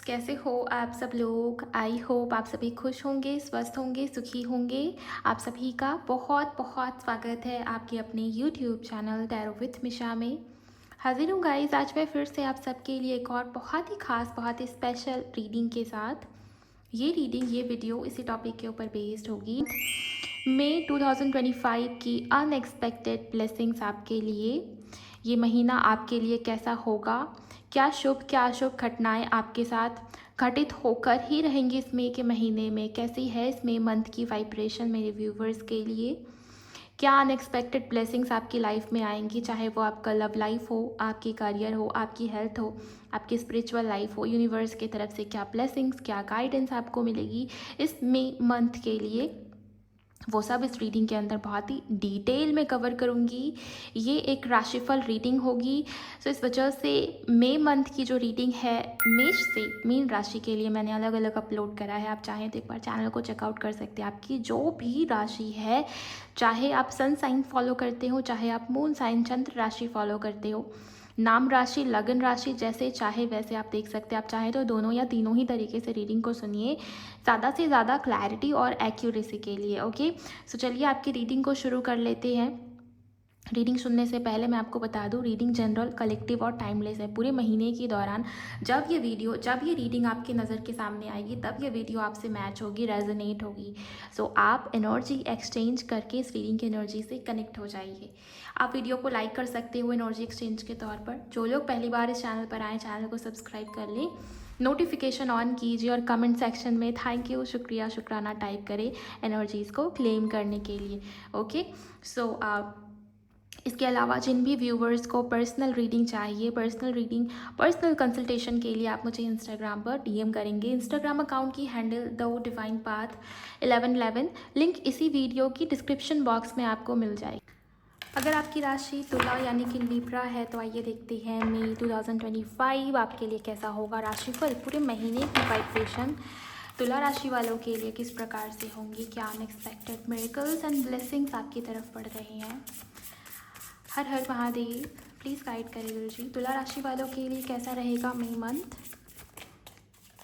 कैसे हो आप सब लोग। आई होप आप सभी खुश होंगे, स्वस्थ होंगे, सुखी होंगे। आप सभी का बहुत बहुत स्वागत है आपके अपने यूट्यूब चैनल टैरो विथ मिशा में। हाजिर हूँ गाइस आज मैं फिर से आप सबके लिए एक और बहुत ही खास, बहुत ही स्पेशल रीडिंग के साथ। ये वीडियो इसी टॉपिक के ऊपर बेस्ड होगी। मई 2025 की अनएक्सपेक्टेड ब्लेसिंग्स आपके लिए। ये महीना आपके लिए कैसा होगा, क्या शुभ क्या अशुभ घटनाएं आपके साथ घटित होकर ही रहेंगी इस मई के महीने में, कैसी है इस मई मंथ की वाइब्रेशन मेरे व्यूवर्स के लिए। क्या अनएक्सपेक्टेड ब्लेसिंग्स आपकी लाइफ में आएंगी, चाहे वो आपका लव लाइफ हो, आपकी करियर हो, आपकी हेल्थ हो, आपकी स्पिरिचुअल लाइफ हो। यूनिवर्स की तरफ से क्या ब्लेसिंग्स, क्या गाइडेंस आपको मिलेगी इस मई मंथ के लिए, वो सब इस रीडिंग के अंदर बहुत ही डिटेल में कवर करूँगी। ये एक राशिफल रीडिंग होगी। सो इस वजह से मई मंथ की जो रीडिंग है मेष से मीन राशि के लिए मैंने अलग अलग अपलोड करा है। आप चाहें तो एक बार चैनल को चेकआउट कर सकते हैं। आपकी जो भी राशि है, चाहे आप सन साइन फॉलो करते हो, चाहे आप मून साइन चंद्र राशि फॉलो करते हो, नाम राशि, लगन राशि, जैसे चाहे वैसे आप देख सकते हैं। आप चाहें तो दोनों या तीनों ही तरीके से रीडिंग को सुनिए, ज़्यादा से ज़्यादा क्लैरिटी और एक्यूरेसी के लिए। ओके, सो चलिए आपकी रीडिंग को शुरू कर लेते हैं। रीडिंग सुनने से पहले मैं आपको बता दूं, रीडिंग जनरल, कलेक्टिव और टाइमलेस है। पूरे महीने के दौरान जब ये रीडिंग आपके नज़र के सामने आएगी, तब ये वीडियो आपसे मैच होगी, रेजोनेट होगी। सो आप एनर्जी एक्सचेंज करके इस रीडिंग की एनर्जी से कनेक्ट हो जाइए। आप वीडियो को लाइक कर सकते हो एनर्जी एक्सचेंज के तौर पर। जो लोग पहली बार इस चैनल पर आए, चैनल को सब्सक्राइब कर लें, नोटिफिकेशन ऑन कीजिए और कमेंट सेक्शन में थैंक यू, शुक्रिया, शुक्राना टाइप करें एनर्जीज़ को क्लेम करने के लिए। ओके, सो इसके अलावा जिन भी व्यूवर्स को पर्सनल रीडिंग चाहिए, पर्सनल कंसल्टेशन के लिए आप मुझे इंस्टाग्राम पर डीएम करेंगे। इंस्टाग्राम अकाउंट की handle the divine path 1111, link इसी वीडियो की डिस्क्रिप्शन बॉक्स में आपको मिल जाएगी। अगर आपकी राशि तुला यानी कि लिब्रा है तो आइए देखते हैं मई 2025 आपके लिए कैसा होगा। राशिफल पूरे महीने की वाइब्रेशन तुला राशि वालों के लिए किस प्रकार से होंगी, क्या अनएक्सपेक्टेड मिरेकल्स एंड ब्लेसिंग्स आपकी तरफ पड़ रहे हैं। हर हर महादेव, प्लीज़ गाइड करें गुरु जी। तुला राशि वालों के लिए कैसा रहेगा मई मंथ,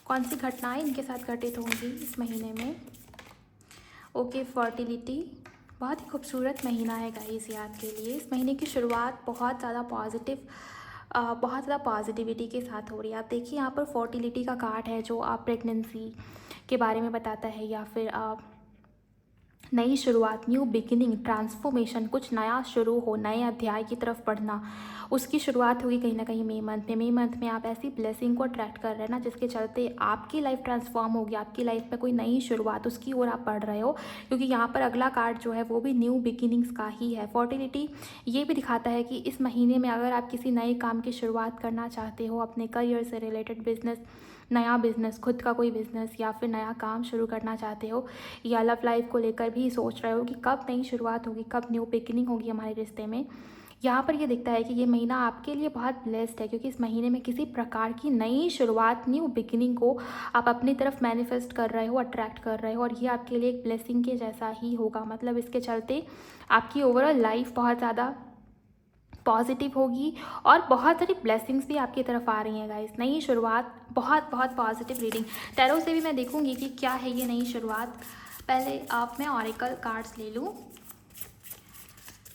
कौन सी घटनाएं इनके साथ घटित होंगी इस महीने में। ओके, फर्टिलिटी, बहुत ही खूबसूरत महीना है गाइस ये आपके लिए। इस महीने की शुरुआत बहुत ज़्यादा पॉजिटिविटी के साथ हो रही है। आप देखिए यहाँ पर फर्टिलिटी का कार्ड है, जो आप प्रेगनेंसी के बारे में बताता है, या फिर नई शुरुआत, न्यू बिगिनिंग, ट्रांसफॉर्मेशन, कुछ नया शुरू हो, नए अध्याय की तरफ बढ़ना, उसकी शुरुआत होगी कहीं ना कहीं मई मंथ में। मई मंथ में आप ऐसी ब्लेसिंग को अट्रैक्ट कर रहे हैं ना, जिसके चलते आपकी लाइफ ट्रांसफॉर्म होगी, आपकी लाइफ में कोई नई शुरुआत, उसकी ओर आप बढ़ रहे हो। क्योंकि यहाँ पर अगला कार्ड जो है वो भी न्यू बिगिनिंग्स का ही है। फर्टिलिटी ये भी दिखाता है कि इस महीने में अगर आप किसी नए काम की शुरुआत करना चाहते हो, अपने करियर से रिलेटेड बिजनेस, नया बिजनेस, खुद का कोई बिजनेस, या फिर नया काम शुरू करना चाहते हो, या लव लाइफ को लेकर भी सोच रहे हो कि कब नई शुरुआत होगी, कब न्यू बिगिनिंग होगी हमारे रिश्ते में, यहाँ पर ये दिखता है कि ये महीना आपके लिए बहुत ब्लेस्ड है। क्योंकि इस महीने में किसी प्रकार की नई शुरुआत, न्यू बिगिनिंग को आप अपनी तरफ मैनिफेस्ट कर रहे हो, अट्रैक्ट कर रहे हो, और ये आपके लिए एक ब्लेसिंग के जैसा ही होगा। मतलब इसके चलते आपकी ओवरऑल लाइफ बहुत ज़्यादा पॉजिटिव होगी और बहुत सारी ब्लेसिंग्स भी आपकी तरफ आ रही हैं गाइस। नई शुरुआत, बहुत बहुत पॉजिटिव रीडिंग। टैरो से भी मैं देखूंगी कि क्या है ये नई शुरुआत। पहले मैं ऑरेकल कार्ड्स ले लूँ।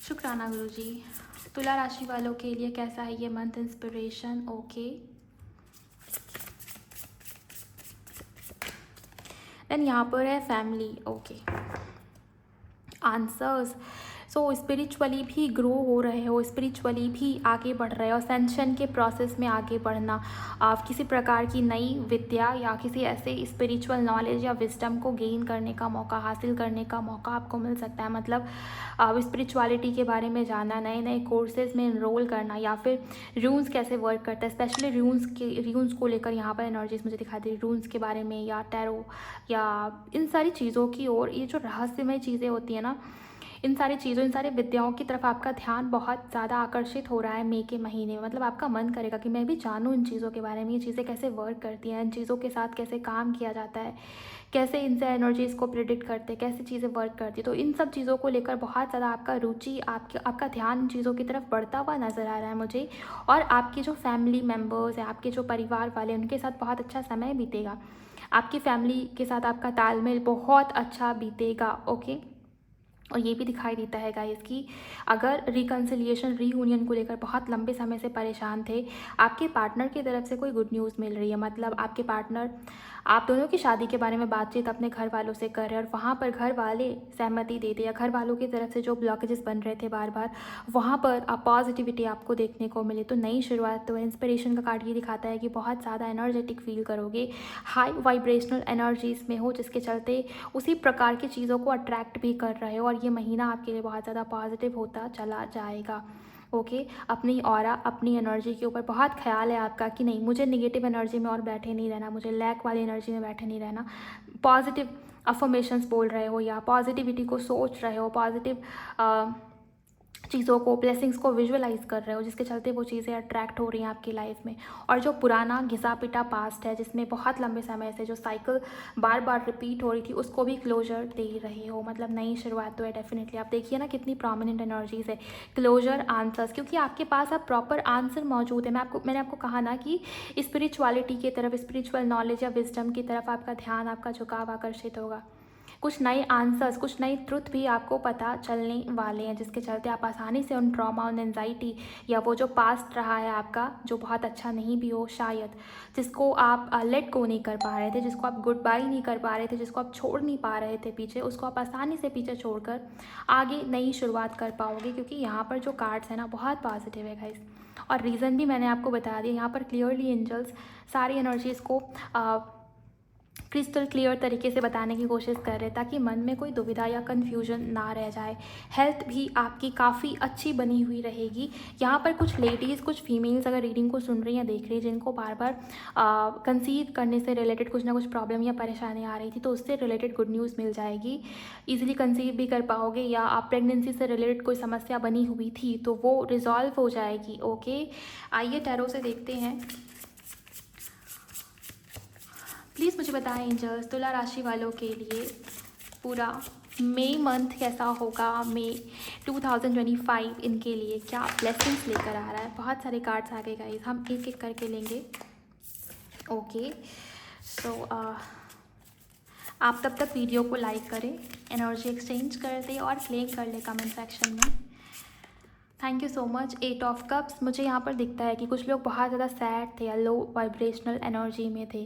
शुक्राना गुरुजी। तुला राशि वालों के लिए कैसा है ये मंथ इंस्पिरेशन। ओके, देन यहाँ पर है family. Okay, answers. So spiritually भी ग्रो हो रहे हो, स्पिरिचुअली भी आगे बढ़ रहे हो, असेंशन के प्रोसेस में आगे बढ़ना, आप किसी प्रकार की नई विद्या या किसी ऐसे स्पिरिचुअल नॉलेज या विजडम को गेन करने का मौका, हासिल करने का मौका आपको मिल सकता है। मतलब स्पिरिचुअलिटी के बारे में जानना, नए नए कोर्सेज में इनरोल करना, या फिर रून्स कैसे वर्क करता है, स्पेशली रून्स को लेकर यहाँ पर एनर्जीज मुझे दिखाई दे रही, रून्स के बारे में, या टैरो, या इन सारी चीज़ों की ओर। ये जो रहस्यमय चीज़ें होती हैं ना, इन सारी चीज़ों, इन सारी विद्याओं की तरफ आपका ध्यान बहुत ज़्यादा आकर्षित हो रहा है मई के महीने में। मतलब आपका मन करेगा कि मैं भी जानूँ इन चीज़ों के बारे में, ये चीज़ें कैसे वर्क करती हैं, इन चीज़ों के साथ कैसे काम किया जाता है, कैसे इनसे एनर्जीज़ को प्रिडिक्ट करते हैं, कैसे चीज़ें वर्क करती है। तो इन सब चीज़ों को लेकर बहुत ज़्यादा आपका रुचि, आपका ध्यान इन चीज़ों की तरफ बढ़ता हुआ नज़र आ रहा है मुझे। और आपके जो फैमिली मेम्बर्स हैं, आपके जो परिवार वाले, उनके साथ बहुत अच्छा समय बीतेगा। आपकी फैमिली के साथ आपका तालमेल बहुत अच्छा बीतेगा। ओके। और ये भी दिखाई देता है गाइस कि अगर रिकन्सिलिएशन, रीयूनियन को लेकर बहुत लंबे समय से परेशान थे, आपके पार्टनर की तरफ से कोई गुड न्यूज़ मिल रही है। मतलब आपके पार्टनर आप दोनों की शादी के बारे में बातचीत अपने घर वालों से कर रहे हैं और वहाँ पर घर वाले सहमति देते, या घर वालों की तरफ से जो ब्लॉकेजेस बन रहे थे बार बार, वहाँ पर पॉजिटिविटी आपको देखने को मिले। तो नई शुरुआत, तो इंस्पिरेशन का कार्ड ये दिखाता है कि बहुत ज़्यादा एनर्जेटिक फील करोगे, हाई वाइब्रेशनल एनर्जीज में हो, जिसके चलते उसी प्रकार की चीज़ों को अट्रैक्ट भी कर रहे हो। और ये महीना आपके लिए बहुत ज़्यादा पॉजिटिव होता चला जाएगा। ओके। अपनी ऑरा, अपनी एनर्जी के ऊपर बहुत ख्याल है आपका कि नहीं, मुझे नेगेटिव एनर्जी में और बैठे नहीं रहना, मुझे लैक वाली एनर्जी में बैठे नहीं रहना। पॉजिटिव अफर्मेशंस बोल रहे हो या पॉजिटिविटी को सोच रहे हो, पॉजिटिव चीज़ों को, ब्लेसिंग्स को विजुअलाइज कर रहे हो, जिसके चलते वो चीज़ें अट्रैक्ट हो रही हैं आपकी लाइफ में। और जो पुराना घिसा पिटा पास्ट है, जिसमें बहुत लंबे समय से जो साइकिल बार बार रिपीट हो रही थी, उसको भी क्लोजर दे रहे हो। मतलब नई शुरुआत तो है डेफिनेटली। आप देखिए ना कितनी प्रोमिनेंट एनर्जीज है, क्लोजर, आंसर्स, क्योंकि आपके पास अब प्रॉपर आंसर मौजूद है। मैंने आपको कहा ना कि स्पिरिचुअलिटी की तरफ, स्पिरिचुअल नॉलेज या विजडम की तरफ आपका ध्यान, आपका झुकाव आकर्षित होगा। कुछ नए आंसर्स, कुछ नई ट्रुथ भी आपको पता चलने वाले हैं, जिसके चलते आप आसानी से उन ट्रॉमा, उन एंजाइटी, या वो जो पास्ट रहा है आपका, जो बहुत अच्छा नहीं भी हो शायद, जिसको आप लेट गो नहीं कर पा रहे थे, जिसको आप गुड बाय नहीं कर पा रहे थे, जिसको आप छोड़ नहीं पा रहे थे पीछे, उसको आप आसानी से पीछे छोड़कर आगे नई शुरुआत कर पाओगे। क्योंकि यहाँ पर जो कार्ड्स हैं ना, बहुत पॉजिटिव है गाइस। और रीज़न भी मैंने आपको बता दिया। यहाँ पर क्लियरली एंजल्स सारी एनर्जीज़ को क्रिस्टल क्लियर तरीके से बताने की कोशिश कर रहे हैं, ताकि मन में कोई दुविधा या कन्फ्यूजन ना रह जाए। हेल्थ भी आपकी काफ़ी अच्छी बनी हुई रहेगी। यहाँ पर कुछ लेडीज़, कुछ फीमेल्स अगर रीडिंग को सुन रही हैं, देख रही हैं, जिनको बार बार कंसीव करने से रिलेटेड कुछ ना कुछ प्रॉब्लम या परेशानी आ रही थी, तो उससे रिलेटेड गुड न्यूज़ मिल जाएगी। ईजिली कंसीव भी कर पाओगे, या आप प्रेगनेंसी से रिलेटेड कोई समस्या बनी हुई थी तो वो रिजॉल्व हो जाएगी। ओके। आइए टैरो से देखते हैं। प्लीज़ मुझे बताएं एंजल्स, तुला राशि वालों के लिए पूरा मई मंथ कैसा होगा। मई 2025 इनके लिए क्या ब्लेसिंग्स लेकर आ रहा है। बहुत सारे कार्ड्स आ गए गाइस, हम एक एक करके लेंगे। ओके। सो आप तब तक वीडियो को लाइक करें, एनर्जी एक्सचेंज कर दें और क्लेम कर लें कमेंट सेक्शन में। Thank you so much. 8 of cups मुझे यहाँ पर दिखता है कि कुछ लोग बहुत ज़्यादा सैड थे या लो वाइब्रेशनल एनर्जी में थे,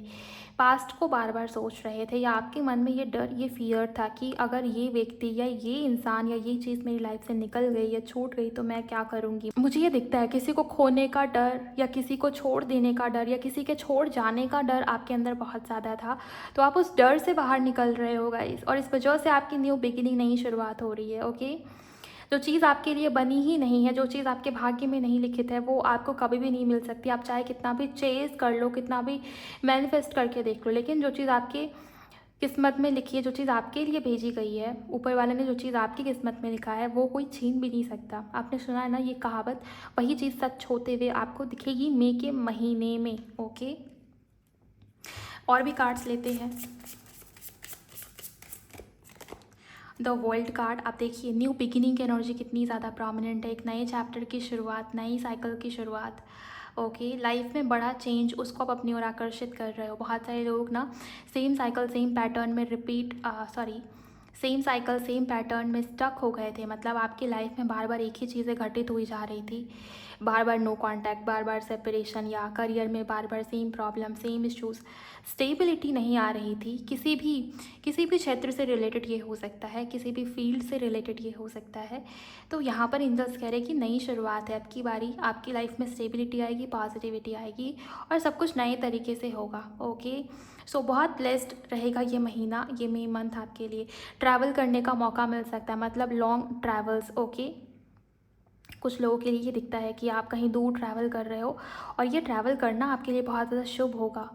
पास्ट को बार बार सोच रहे थे, या आपके मन में ये डर, ये फियर था कि अगर ये व्यक्ति या ये इंसान या ये चीज़ मेरी लाइफ से निकल गई या छूट गई तो मैं क्या करूँगी। मुझे ये दिखता है किसी को खोने का डर, या किसी को छोड़ देने का डर, या किसी के छोड़ जाने का डर आपके अंदर बहुत ज़्यादा था। तो आप उस डर से बाहर निकल रहे हो गाइस, और इस वजह से आपकी न्यू बिगिनिंग, नई शुरुआत हो रही है। ओके। जो चीज़ आपके लिए बनी ही नहीं है, जो चीज़ आपके भाग्य में नहीं लिखित है, वो आपको कभी भी नहीं मिल सकती। आप चाहे कितना भी चेज़ कर लो, कितना भी मैनिफेस्ट करके देख लो, लेकिन जो चीज़ आपके किस्मत में लिखी है, जो चीज़ आपके लिए भेजी गई है, ऊपर वाले ने जो चीज़ आपकी किस्मत में लिखा है, वो कोई छीन भी नहीं सकता। आपने सुना है ना ये कहावत, वही चीज़ सच होते हुए आपको दिखेगी मई के महीने में। ओके। और भी कार्ड्स लेते हैं। द वर्ल्ड कार्ड, आप देखिए न्यू बिगिनिंग की एनर्जी कितनी ज़्यादा प्रोमिनेंट है। एक नए चैप्टर की शुरुआत, नई साइकिल की शुरुआत। ओके। लाइफ में बड़ा चेंज, उसको आप अपनी ओर आकर्षित कर रहे हो। बहुत सारे लोग ना सेम साइकिल, सेम पैटर्न में सेम साइकिल, सेम पैटर्न में स्टक हो गए थे। मतलब आपकी लाइफ में बार बार एक ही चीज़ें घटित हुई जा रही थी, बार बार नो कांटेक्ट, बार बार सेपरेशन, या करियर में बार बार same problem, same issues, stability नहीं आ रही थी। किसी भी क्षेत्र से रिलेटेड ये हो सकता है, किसी भी फील्ड से रिलेटेड ये हो सकता है। तो यहाँ पर एंजल्स कह रहे हैं कि नई शुरुआत है, अब की बारी आपकी लाइफ में स्टेबिलिटी आएगी, पॉजिटिविटी आएगी, और सब कुछ नए तरीके से होगा। ओके। सो बहुत ब्लेस्ड रहेगा ये महीना, ये मई मंथ आपके लिए। ट्रैवल करने का मौका मिल सकता है, मतलब लॉन्ग ट्रैवल्स। ओके। कुछ लोगों के लिए ये दिखता है कि आप कहीं दूर ट्रैवल कर रहे हो, और ये ट्रैवल करना आपके लिए बहुत ज़्यादा शुभ होगा।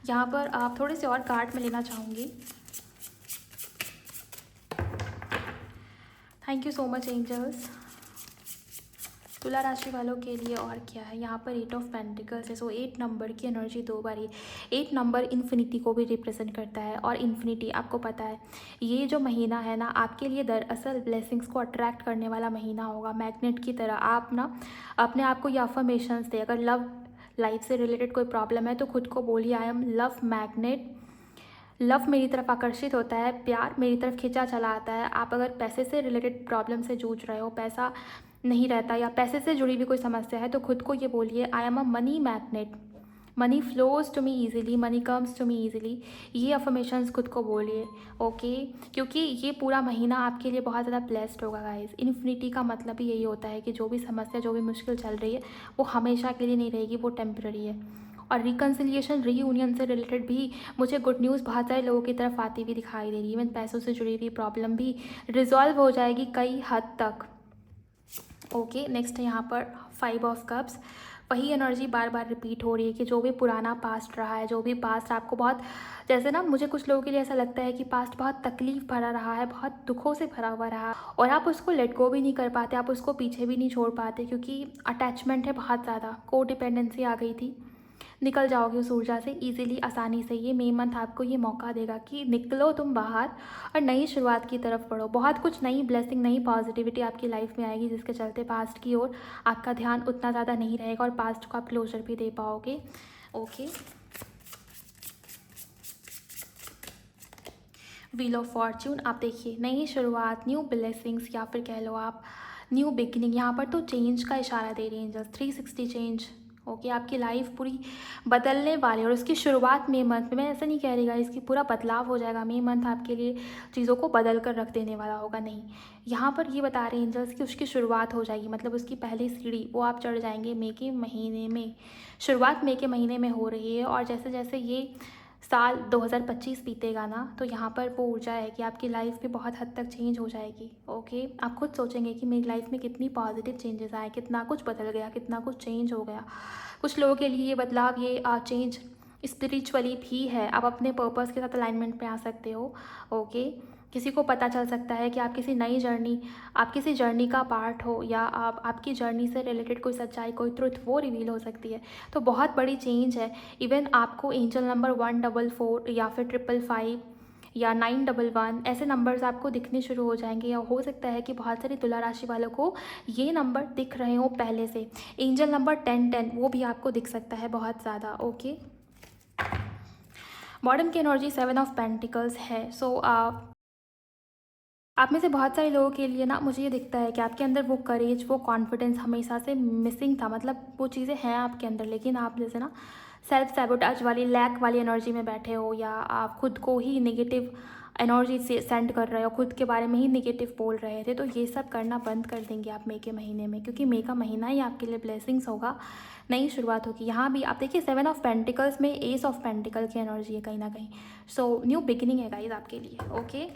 यहाँ पर आप थोड़े से और कार्ड में लेना चाहूँगी। Thank you so much angels. तुला राशि वालों के लिए और क्या है यहाँ पर 8 ऑफ पेंटिकल्स है। सो 8 नंबर की एनर्जी 2 बार ही, 8 नंबर इन्फिनिटी को भी रिप्रेजेंट करता है। और इन्फिनिटी आपको पता है ये जो महीना है ना आपके लिए दरअसल ब्लेसिंग्स को अट्रैक्ट करने वाला महीना होगा, मैग्नेट की तरह। आप ना अपने आप को ये अफर्मेशंस दे। अगर लव लाइफ से रिलेटेड कोई प्रॉब्लम है तो खुद को बोलिए I M love magnet, love मेरी तरफ आकर्षित होता है, प्यार मेरी तरफ खींचा चला आता है। आप अगर पैसे से रिलेटेड प्रॉब्लम से जूझ रहे हो, पैसा नहीं रहता या पैसे से जुड़ी भी कोई समस्या है तो खुद को ये बोलिए I am a money magnet, money flows to me easily, money comes to me easily. ये अफर्मेशंस खुद को बोलिए, ओके। क्योंकि ये पूरा महीना आपके लिए बहुत ज़्यादा ब्लेस्ड होगा गाइस। इन्फिनिटी का मतलब ही यही होता है कि जो भी समस्या, जो भी मुश्किल चल रही है वो हमेशा के लिए नहीं रहेगी, वो टेम्प्रेरी है। और रिकन्सिलिएशन, रीयूनियन से रिलेटेड भी मुझे गुड न्यूज़ बहुत सारे लोगों की तरफ आती हुई दिखाई दे रही है। इवन पैसों से जुड़ी हुई प्रॉब्लम भी रिजॉल्व हो जाएगी कई हद तक, ओके। नेक्स्ट है यहाँ पर 5 ऑफ कप्स। वही एनर्जी बार बार रिपीट हो रही है कि जो भी पुराना पास्ट रहा है, जो भी पास्ट आपको बहुत, जैसे ना मुझे कुछ लोगों के लिए ऐसा लगता है कि पास्ट बहुत तकलीफ भरा रहा है, बहुत दुखों से भरा हुआ रहा और आप उसको लेट गो भी नहीं कर पाते, आप उसको पीछे भी नहीं छोड़ पाते क्योंकि अटैचमेंट है बहुत ज़्यादा, को डिपेंडेंसी आ गई थी। निकल जाओगे उस ऊर्जा से ईजिली, आसानी से। ये मई मंथ आपको ये मौका देगा कि निकलो तुम बाहर और नई शुरुआत की तरफ बढ़ो। बहुत कुछ नई ब्लेसिंग, नई पॉजिटिविटी आपकी लाइफ में आएगी जिसके चलते पास्ट की ओर आपका ध्यान उतना ज़्यादा नहीं रहेगा और पास्ट को आप क्लोजर भी दे पाओगे, ओके। व्हील ऑफ फॉर्च्यून, आप देखिए नई शुरुआत, न्यू ब्लेसिंग्स या फिर कह लो आप न्यू बिगिनिंग। यहाँ पर तो चेंज का इशारा दे रही है एंजल्स, 360 चेंज, ओके। आपकी लाइफ पूरी बदलने वाली है और इसकी शुरुआत मई मंथ में, मैं ऐसा नहीं कह रही गाइस इसकी पूरा बदलाव हो जाएगा। मई मंथ आपके लिए चीज़ों को बदल कर रख देने वाला होगा, नहीं। यहाँ पर ये बता रहे हैं एंजल्स कि उसकी शुरुआत हो जाएगी, मतलब उसकी पहली सीढ़ी वो आप चढ़ जाएंगे मई के महीने में। शुरुआत मई के महीने में हो रही है और जैसे जैसे ये साल 2025 बीतेगा ना तो यहाँ पर वो ऊर्जा है कि आपकी लाइफ भी बहुत हद तक चेंज हो जाएगी, ओके। आप खुद सोचेंगे कि मेरी लाइफ में कितनी पॉजिटिव चेंजेस आए, कितना कुछ बदल गया, कितना कुछ चेंज हो गया। कुछ लोगों के लिए ये बदलाव, ये चेंज स्पिरिचुअली भी है। आप अपने पर्पस के साथ अलाइनमेंट में आ सकते हो, ओके। किसी को पता चल सकता है कि आप किसी नई जर्नी, आप किसी जर्नी का पार्ट हो या आपकी जर्नी से रिलेटेड कोई सच्चाई, कोई ट्रुथ वो रिवील हो सकती है। तो बहुत बड़ी चेंज है। इवन आपको एंजल नंबर 144 या फिर 555 या 911 ऐसे नंबर्स आपको दिखने शुरू हो जाएंगे या हो सकता है कि बहुत सारी तुला राशि वालों को ये नंबर दिख रहे हो पहले से। एंजल नंबर 1010 वो भी आपको दिख सकता है बहुत ज़्यादा, ओके। बॉटम की एनर्जी 7 ऑफ पेंटिकल्स है। सो आप में से बहुत सारे लोगों के लिए ना मुझे ये दिखता है कि आपके अंदर वो करेज, वो कॉन्फिडेंस हमेशा से मिसिंग था। मतलब वो चीज़ें हैं आपके अंदर लेकिन आप जैसे ना सेल्फ सैबोटाज वाली, लैक वाली एनर्जी में बैठे हो या आप खुद को ही नेगेटिव एनर्जी से सेंड कर रहे हो, खुद के बारे में ही नेगेटिव बोल रहे थे। तो ये सब करना बंद कर देंगे आप मई के महीने में, क्योंकि मई का महीना ही आपके लिए ब्लेसिंग्स होगा, नई शुरुआत होगी। यहाँ भी आप देखिए 7 ऑफ पेंटिकल्स में एस ऑफ पेंटिकल की एनर्जी है कहीं ना कहीं। सो न्यू बिगिनिंग है गाइज आपके लिए, ओके।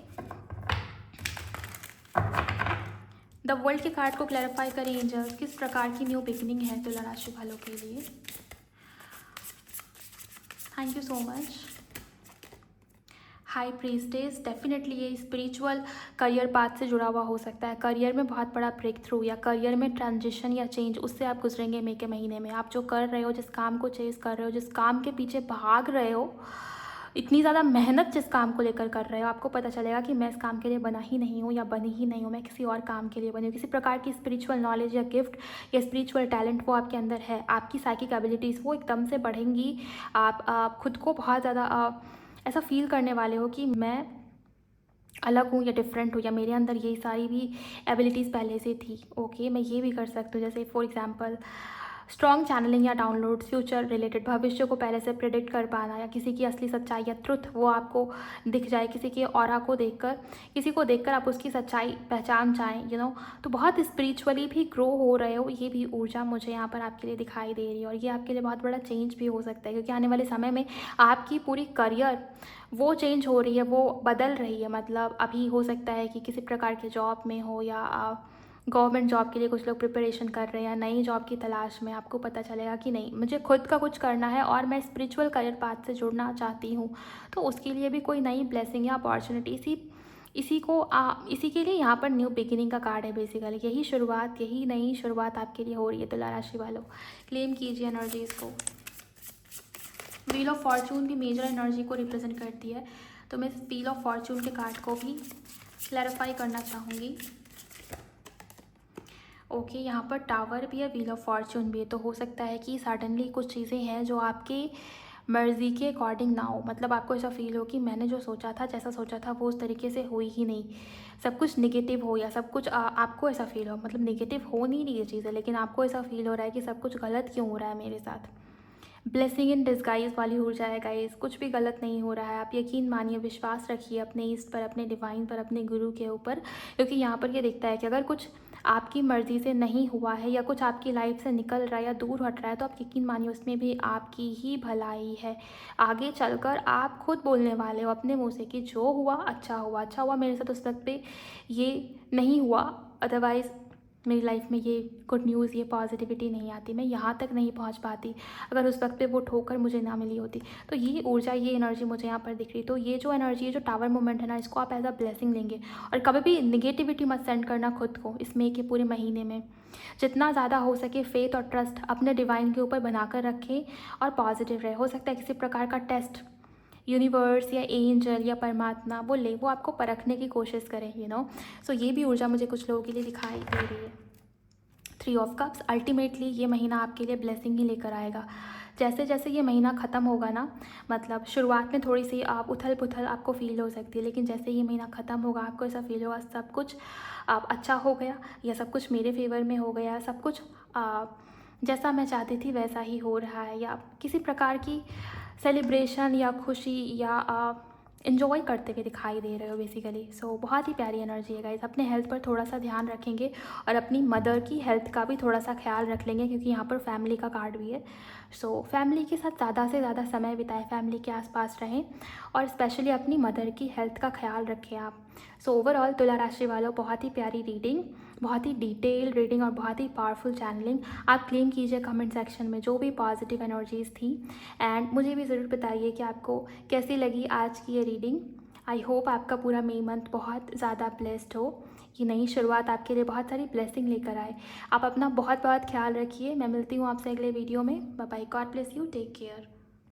द वर्ल्ड के कार्ड को क्लैरिफाई करें एंजल्स, किस प्रकार की न्यू बिगिनिंग है तुला राशि वालों के लिए। Thank you so much. High priestess, definitely ये स्पिरिचुअल करियर पाथ से जुड़ा हुआ हो सकता है। करियर में बहुत बड़ा ब्रेक थ्रू या करियर में ट्रांजिशन या चेंज, उससे आप गुजरेंगे मई के महीने में। आप जो कर रहे हो, जिस काम को चेस कर रहे हो, जिस काम के पीछे भाग रहे हो, इतनी ज़्यादा मेहनत जिस काम को लेकर कर रहे हो, आपको पता चलेगा कि मैं इस काम के लिए बना ही नहीं हूँ या बनी ही नहीं हूँ, मैं किसी और काम के लिए बनी हूँ। किसी प्रकार की स्पिरिचुअल नॉलेज या गिफ्ट या स्पिरिचुअल टैलेंट वो आपके अंदर है। आपकी साइकिक एबिलिटीज़ वो एकदम से बढ़ेंगी। आप खुद को बहुत ज़्यादा ऐसा फील करने वाले हो कि मैं अलग हूँ या डिफरेंट हूँ या मेरे अंदर ये सारी भी एबिलिटीज़ पहले से थी, ओके। मैं ये भी कर सकती हूँ, जैसे फॉर एग्जांपल स्ट्रॉन्ग चैनलिंग या डाउनलोड, फ्यूचर रिलेटेड, भविष्य को पहले से प्रेडिक्ट कर पाना या किसी की असली सच्चाई या ट्रुथ वो आपको दिख जाए, किसी के ऑरा को देखकर, किसी को देखकर आप उसकी सच्चाई पहचान जाएं, तो बहुत स्पिरिचुअली भी ग्रो हो रहे हो। ये भी ऊर्जा मुझे यहाँ पर आपके लिए दिखाई दे रही है और ये आपके लिए बहुत बड़ा चेंज भी हो सकता है, क्योंकि आने वाले समय में आपकी पूरी करियर वो चेंज हो रही है, वो बदल रही है। मतलब अभी हो सकता है कि किसी प्रकार के जॉब में हो या गवर्नमेंट जॉब के लिए कुछ लोग प्रिपरेशन कर रहे हैं या नई जॉब की तलाश में, आपको पता चलेगा कि नहीं मुझे खुद का कुछ करना है और मैं स्पिरिचुअल करियर पाथ से जुड़ना चाहती हूँ। तो उसके लिए भी कोई नई ब्लेसिंग या अपॉर्चुनिटी सी इसी के लिए यहाँ पर न्यू बिगिनिंग का कार्ड है बेसिकली। यही शुरुआत, यही नई शुरुआत आपके लिए हो रही है तुला राशि वालों। क्लेम कीजिए एनर्जीज़ को। व्हील ऑफ फॉर्चून भी मेजर एनर्जी को रिप्रेजेंट करती है, तो मैं इस व्हील ऑफ फॉर्चून के कार्ड को भी क्लैरिफाई करना चाहूँगी। ओके, यहाँ पर टावर भी है, व्हील ऑफ फॉर्चून भी है, तो हो सकता है कि सडनली कुछ चीज़ें हैं जो आपके मर्ज़ी के अकॉर्डिंग ना हो। मतलब आपको ऐसा फील हो कि मैंने जो सोचा था, जैसा सोचा था वो उस तरीके से हुई ही नहीं, सब कुछ नेगेटिव हो, या सब कुछ आपको ऐसा फील हो, मतलब नेगेटिव हो नहीं रही है चीज़ें, लेकिन आपको ऐसा फील हो रहा है कि सब कुछ गलत क्यों हो रहा है मेरे साथ। ब्लेसिंग इन डिस्गाइज वाली ऊर्जा है गाइस, कुछ भी गलत नहीं हो रहा है। आप यकीन मानिए, विश्वास रखिए अपने ईस्ट पर, अपने डिवाइन पर, अपने गुरु के ऊपर, क्योंकि यहाँ पर ये दिखता है कि अगर कुछ आपकी मर्ज़ी से नहीं हुआ है या कुछ आपकी लाइफ से निकल रहा है या दूर हट रहा है, तो आप यकीन मानिए उसमें भी आपकी ही भलाई है। आगे चलकर आप खुद बोलने वाले हो अपने मुँह से कि जो हुआ अच्छा हुआ, अच्छा हुआ मेरे साथ उस वक्त पे ये नहीं हुआ, अदरवाइज़ मेरी लाइफ में ये गुड न्यूज़, ये पॉजिटिविटी नहीं आती, मैं यहाँ तक नहीं पहुँच पाती अगर उस वक्त पे वो ठोकर मुझे ना मिली होती। तो ये ऊर्जा, ये एनर्जी मुझे यहाँ पर दिख रही। तो ये जो एनर्जी है, जो टावर मोमेंट है ना, इसको आप एज अ ब्लेसिंग लेंगे। और कभी भी निगेटिविटी मत सेंड करना खुद को इस मई के पूरे महीने में। जितना ज़्यादा हो सके फेथ और ट्रस्ट अपने डिवाइन के ऊपर बनाकर रखें और पॉजिटिव रहे। हो सकता है किसी प्रकार का टेस्ट यूनिवर्स या एंजल या परमात्मा वो ले, वो आपको परखने की कोशिश करें, सो ये भी ऊर्जा मुझे कुछ लोगों के लिए दिखाई दे रही है। 3 ऑफ कप्स, अल्टीमेटली ये महीना आपके लिए ब्लेसिंग ही लेकर आएगा। जैसे जैसे ये महीना ख़त्म होगा ना, मतलब शुरुआत में थोड़ी सी आप उथल पुथल आपको फील हो सकती है, लेकिन जैसे ये महीना ख़त्म होगा आपको ऐसा फील होगा सब कुछ आप अच्छा हो गया, या सब कुछ मेरे फेवर में हो गया, सब कुछ जैसा मैं चाहती थी वैसा ही हो रहा है, या किसी प्रकार की सेलिब्रेशन या खुशी या इन्जॉय करते हुए दिखाई दे रहे हो बेसिकली। सो बहुत ही प्यारी एनर्जी है गाइस। अपने हेल्थ पर थोड़ा सा ध्यान रखेंगे और अपनी मदर की हेल्थ का भी थोड़ा सा ख्याल रख लेंगे, क्योंकि यहाँ पर फैमिली का कार्ड भी है। सो फैमिली के साथ ज़्यादा से ज़्यादा समय बिताएं, फैमिली के आसपास रहें और स्पेशली अपनी मदर की हेल्थ का ख्याल रखें आप। सो ओवरऑल तुला राशि वालों, बहुत ही प्यारी रीडिंग, बहुत ही डिटेल रीडिंग और बहुत ही पावरफुल चैनलिंग। आप क्लेम कीजिए कमेंट सेक्शन में जो भी पॉजिटिव एनर्जीज़ थी, एंड मुझे भी ज़रूर बताइए कि आपको कैसी लगी आज की ये रीडिंग। आई होप आपका पूरा मई मंथ बहुत ज़्यादा ब्लेस्ड हो, कि नई शुरुआत आपके लिए बहुत सारी ब्लेसिंग लेकर आए। आप अपना बहुत बहुत ख्याल रखिए। मैं मिलती हूँ आपसे अगले वीडियो में। Bye bye, God bless you, take care.